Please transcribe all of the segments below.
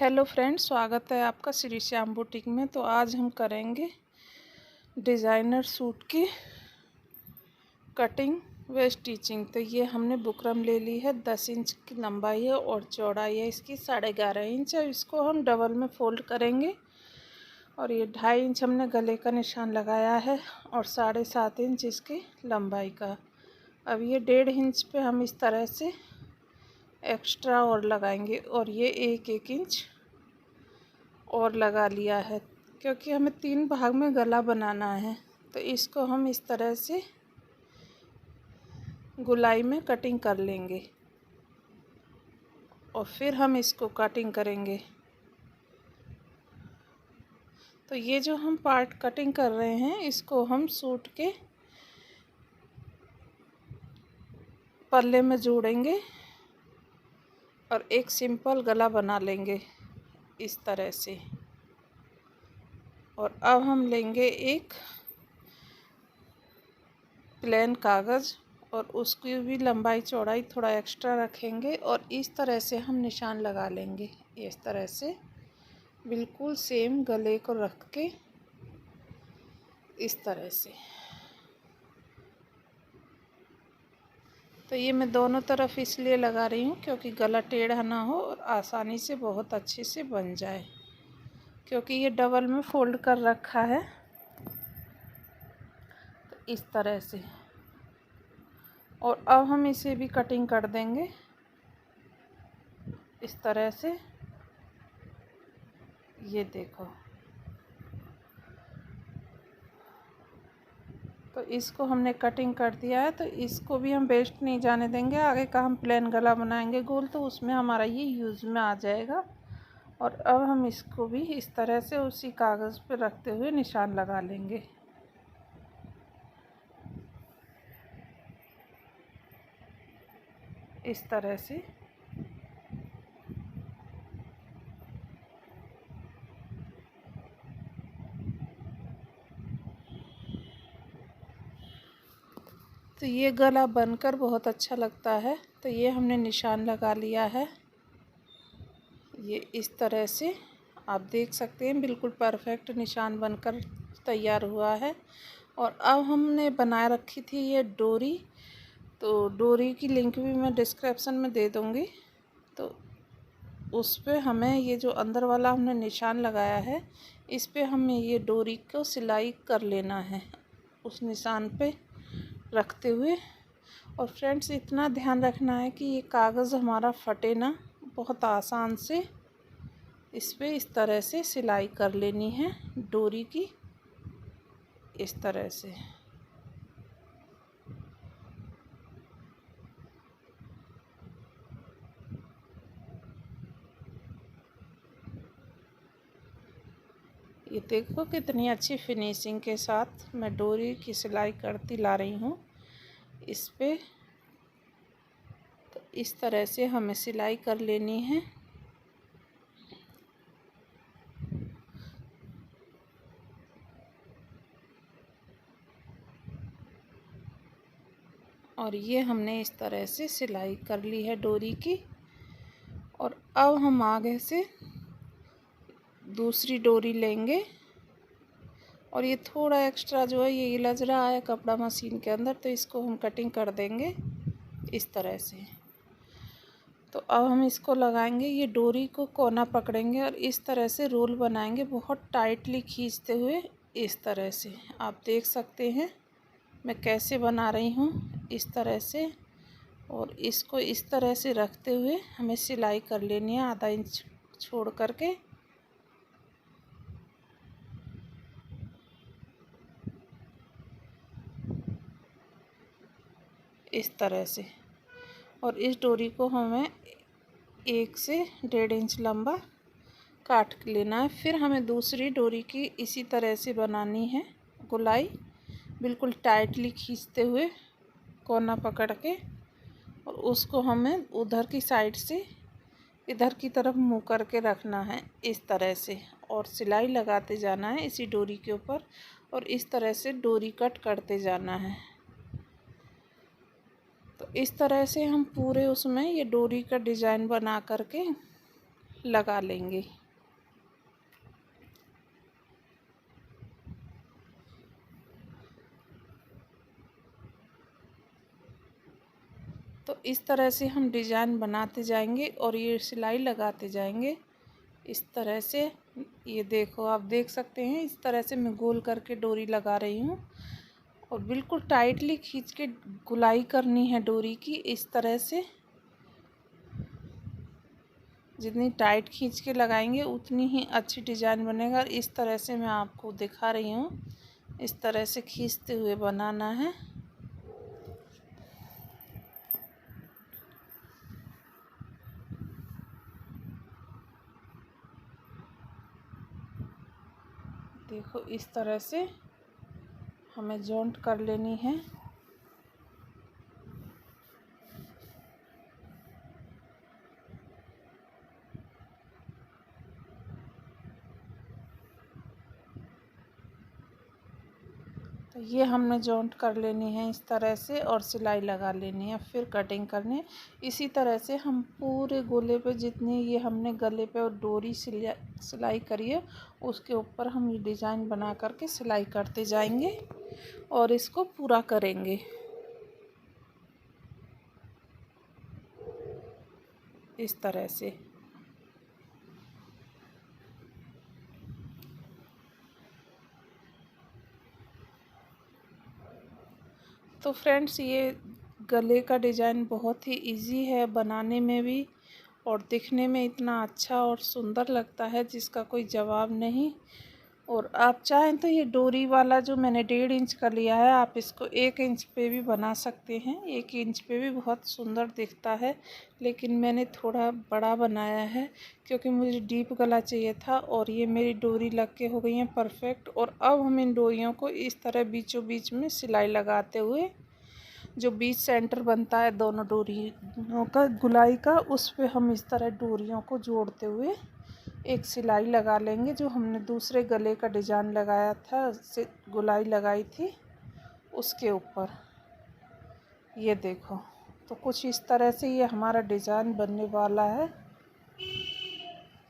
Hello friends, स्वागत है आपका श्री श्याम बुटीक में। तो आज हम करेंगे डिज़ाइनर सूट की कटिंग व स्टिचिंग। तो ये हमने बुकरम ले ली है, 10 इंच की लंबाई है और चौड़ाई है इसकी 11.5 इंच है। इसको हम डबल में फोल्ड करेंगे और ये 2.5 इंच हमने गले का निशान लगाया है और 7.5 इंच इसकी लंबाई का। अब ये 1.5 इंच पे हम इस तरह से एक्स्ट्रा और लगाएंगे और ये 1 इंच और लगा लिया है, क्योंकि हमें 3 भाग में गला बनाना है। तो इसको हम इस तरह से गुलाई में कटिंग कर लेंगे और फिर हम इसको कटिंग करेंगे। तो ये जो हम पार्ट कटिंग कर रहे हैं इसको हम सूट के पल्ले में जोड़ेंगे और एक सिंपल गला बना लेंगे इस तरह से। और अब हम लेंगे एक प्लेन कागज़ और उसकी भी लंबाई चौड़ाई थोड़ा एक्स्ट्रा रखेंगे और इस तरह से हम निशान लगा लेंगे। इस तरह से बिल्कुल सेम गले को रख के इस तरह से। तो ये मैं दोनों तरफ इसलिए लगा रही हूँ क्योंकि गला टेढ़ा ना हो और आसानी से बहुत अच्छे से बन जाए, क्योंकि ये डबल में फोल्ड कर रखा है। तो इस तरह से। और अब हम इसे भी कटिंग कर देंगे इस तरह से। ये देखो, तो इसको हमने कटिंग कर दिया है। तो इसको भी हम वेस्ट नहीं जाने देंगे। आगे का हम प्लेन गला बनाएंगे गोल, तो उसमें हमारा ये यूज़ में आ जाएगा। और अब हम इसको भी इस तरह से उसी कागज़ पे रखते हुए निशान लगा लेंगे। इस तरह से। तो ये गला बनकर बहुत अच्छा लगता है। तो ये हमने निशान लगा लिया है। ये इस तरह से आप देख सकते हैं, बिल्कुल परफेक्ट निशान बनकर तैयार हुआ है। और अब हमने बना रखी थी ये डोरी, तो डोरी की लिंक भी मैं डिस्क्रिप्शन में दे दूँगी। तो उस पे हमें ये जो अंदर वाला हमने निशान लगाया है, इस पे हमें ये डोरी को सिलाई कर लेना है उस निशान पे रखते हुए। और फ्रेंड्स, इतना ध्यान रखना है कि ये कागज़ हमारा फटे ना। बहुत आसान से इस पे इस तरह से सिलाई कर लेनी है डोरी की, इस तरह से। ये देखो कितनी अच्छी फिनिशिंग के साथ मैं डोरी की सिलाई करती ला रही हूँ इस पे। तो इस तरह से हमें सिलाई कर लेनी है। और ये हमने इस तरह से सिलाई कर ली है डोरी की। और अब हम आगे से दूसरी डोरी लेंगे और ये थोड़ा एक्स्ट्रा जो है ये लग रहा है कपड़ा मशीन के अंदर, तो इसको हम कटिंग कर देंगे इस तरह से। तो अब हम इसको लगाएंगे, ये डोरी को कोना पकड़ेंगे और इस तरह से रोल बनाएंगे, बहुत टाइटली खींचते हुए इस तरह से। आप देख सकते हैं मैं कैसे बना रही हूँ इस तरह से। और इसको इस तरह से रखते हुए हमें सिलाई कर लेनी है आधा इंच छोड़ करके, इस तरह से। और इस डोरी को हमें 1 से 1.5 इंच लंबा काट लेना है। फिर हमें दूसरी डोरी की इसी तरह से बनानी है गोलाई, बिल्कुल टाइटली खींचते हुए कोना पकड़ के। और उसको हमें उधर की साइड से इधर की तरफ मुँह करके रखना है इस तरह से। और सिलाई लगाते जाना है इसी डोरी के ऊपर और इस तरह से डोरी कट करते जाना है। तो इस तरह से हम पूरे उसमें ये डोरी का डिज़ाइन बना करके लगा लेंगे। तो इस तरह से हम डिज़ाइन बनाते जाएंगे और ये सिलाई लगाते जाएंगे इस तरह से। ये देखो, आप देख सकते हैं इस तरह से मैं गोल करके डोरी लगा रही हूँ और बिल्कुल टाइटली खींच के गुलाई करनी है डोरी की। इस तरह से जितनी टाइट खींच के लगाएंगे उतनी ही अच्छी डिज़ाइन बनेगा। इस तरह से मैं आपको दिखा रही हूँ, इस तरह से खींचते हुए बनाना है। देखो इस तरह से हमें जॉइंट कर लेनी है। तो ये हमने जॉइंट कर लेनी है इस तरह से और सिलाई लगा लेनी है, फिर कटिंग करनी है। इसी तरह से हम पूरे गोले पे जितनी ये हमने गले पे और डोरी सिलाई करी है उसके ऊपर हम ये डिज़ाइन बना करके सिलाई करते जाएंगे और इसको पूरा करेंगे इस तरह से। तो फ्रेंड्स, ये गले का डिज़ाइन बहुत ही इजी है बनाने में भी और दिखने में इतना अच्छा और सुंदर लगता है जिसका कोई जवाब नहीं। और आप चाहें तो ये डोरी वाला जो मैंने 1.5 इंच का लिया है आप इसको 1 इंच पे भी बना सकते हैं। 1 इंच पे भी बहुत सुंदर दिखता है, लेकिन मैंने थोड़ा बड़ा बनाया है क्योंकि मुझे डीप गला चाहिए था। और ये मेरी डोरी लग के हो गई है परफेक्ट। और अब हम इन डोरियों को इस तरह बीचों बीच में सिलाई लगाते हुए, जो बीच सेंटर बनता है दोनों डोरियों का गुलाई का, उस पे हम इस तरह डोरियों को जोड़ते हुए एक सिलाई लगा लेंगे। जो हमने दूसरे गले का डिज़ाइन लगाया था, उससे गुलाई लगाई थी उसके ऊपर। ये देखो, तो कुछ इस तरह से ये हमारा डिज़ाइन बनने वाला है।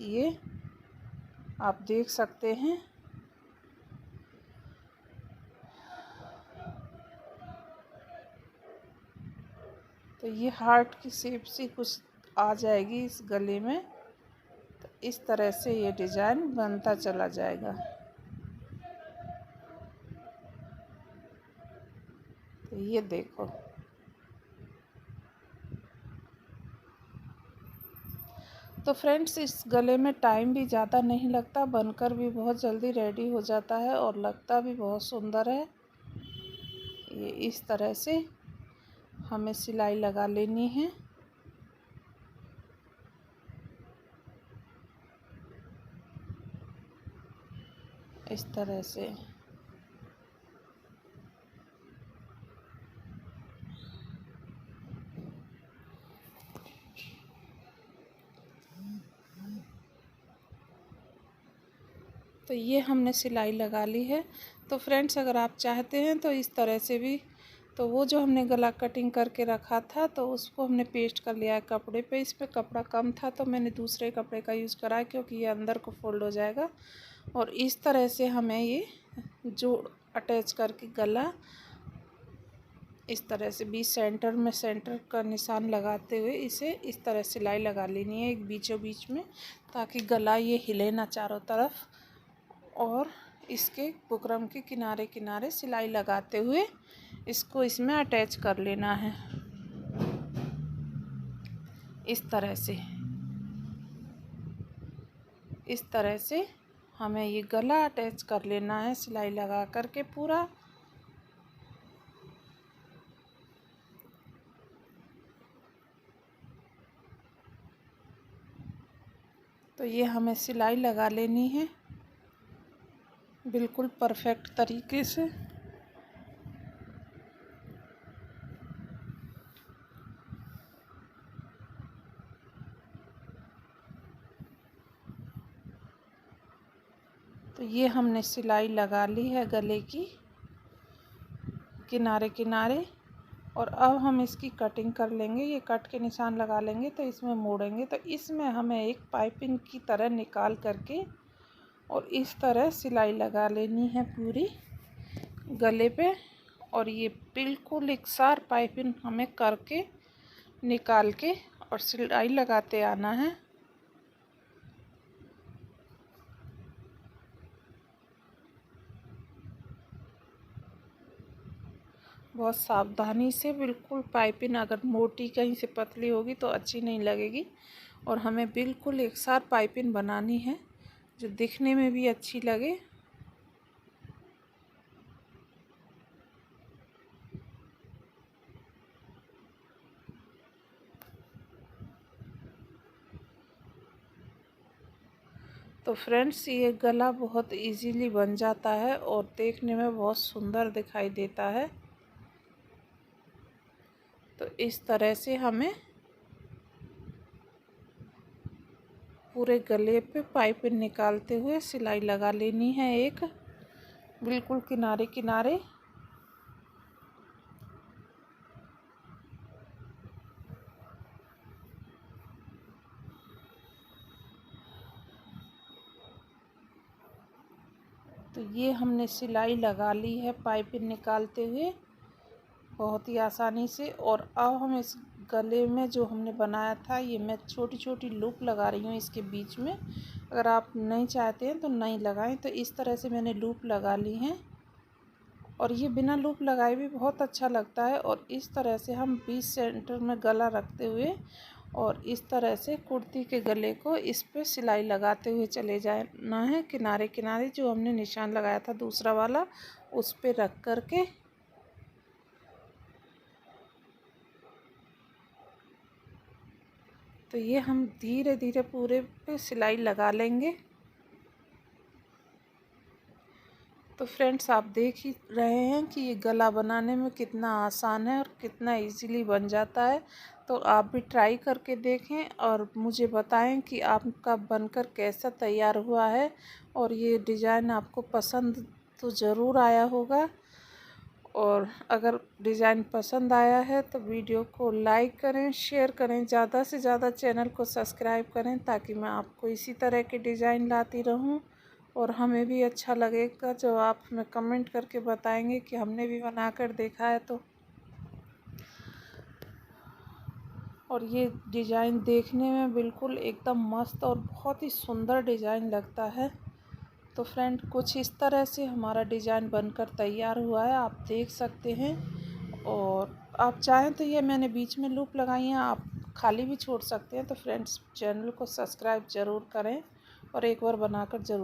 ये आप देख सकते हैं। तो ये हार्ट की शेप सी कुछ आ जाएगी इस गले में। तो इस तरह से ये डिज़ाइन बनता चला जाएगा। तो ये देखो, तो फ्रेंड्स इस गले में टाइम भी ज़्यादा नहीं लगता, बनकर भी बहुत जल्दी रेडी हो जाता है और लगता भी बहुत सुंदर है। ये इस तरह से हमें सिलाई लगा लेनी है इस तरह से। तो ये हमने सिलाई लगा ली है। तो फ्रेंड्स, अगर आप चाहते हैं तो इस तरह से भी, तो वो जो हमने गला कटिंग करके रखा था तो उसको हमने पेस्ट कर लिया है कपड़े पे। इस पे कपड़ा कम था तो मैंने दूसरे कपड़े का यूज़ करा है क्योंकि ये अंदर को फोल्ड हो जाएगा। और इस तरह से हमें ये जोड़ अटैच करके गला इस तरह से बीच सेंटर में सेंटर का निशान लगाते हुए इसे इस तरह सिलाई लगा लेनी है एक बीचों बीच में, ताकि गला ये हिले ना चारों तरफ। और इसके बुकरम के किनारे किनारे सिलाई लगाते हुए इसको इसमें अटैच कर लेना है इस तरह से। इस तरह से हमें ये गला अटैच कर लेना है सिलाई लगा करके पूरा। तो ये हमें सिलाई लगा लेनी है बिल्कुल परफेक्ट तरीके से। तो ये हमने सिलाई लगा ली है गले की किनारे किनारे। और अब हम इसकी कटिंग कर लेंगे। ये कट के निशान लगा लेंगे तो इसमें मोड़ेंगे तो इसमें हमें एक पाइपिंग की तरह निकाल करके और इस तरह सिलाई लगा लेनी है पूरी गले पे। और ये बिल्कुल एकसार पाइपिंग हमें करके निकाल के और सिलाई लगाते आना है। बहुत सावधानी से, बिल्कुल पाइपिंग अगर मोटी कहीं से पतली होगी तो अच्छी नहीं लगेगी। और हमें बिल्कुल एकसार पाइपिंग बनानी है जो दिखने में भी अच्छी लगे। तो फ्रेंड्स, ये गला बहुत इजीली बन जाता है और देखने में बहुत सुंदर दिखाई देता है। तो इस तरह से हमें पूरे गले पे पाइपिंग निकालते हुए सिलाई लगा लेनी है एक, बिल्कुल किनारे किनारे। तो ये हमने सिलाई लगा ली है पाइपिंग निकालते हुए बहुत ही आसानी से। और अब हम इस गले में जो हमने बनाया था, ये मैं छोटी छोटी लूप लगा रही हूँ इसके बीच में। अगर आप नहीं चाहते हैं तो नहीं लगाएं। तो इस तरह से मैंने लूप लगा ली हैं और ये बिना लूप लगाए भी बहुत अच्छा लगता है। और इस तरह से हम 20 सेंटर में गला रखते हुए और इस तरह से कुर्ती के गले को इस पे सिलाई लगाते हुए चले जाना है किनारे किनारे। जो हमने निशान लगाया था दूसरा वाला, उस पे रख कर के तो ये हम धीरे धीरे पूरे पे सिलाई लगा लेंगे। तो फ्रेंड्स, आप देख ही रहे हैं कि ये गला बनाने में कितना आसान है और कितना इजीली बन जाता है। तो आप भी ट्राई करके देखें और मुझे बताएं कि आपका बनकर कैसा तैयार हुआ है। और ये डिज़ाइन आपको पसंद तो ज़रूर आया होगा। और अगर डिज़ाइन पसंद आया है तो वीडियो को लाइक करें, शेयर करें, ज़्यादा से ज़्यादा चैनल को सब्सक्राइब करें ताकि मैं आपको इसी तरह के डिज़ाइन लाती रहूं। और हमें भी अच्छा लगेगा जो आप हमें कमेंट करके बताएंगे कि हमने भी बनाकर देखा है तो। और ये डिज़ाइन देखने में बिल्कुल एकदम मस्त और बहुत ही सुंदर डिज़ाइन लगता है। तो फ्रेंड, कुछ इस तरह से हमारा डिज़ाइन बनकर तैयार हुआ है, आप देख सकते हैं। और आप चाहें तो ये मैंने बीच में लूप लगाई हैं, आप खाली भी छोड़ सकते हैं। तो फ्रेंड्स, चैनल को सब्सक्राइब ज़रूर करें और एक बार बनाकर ज़रूर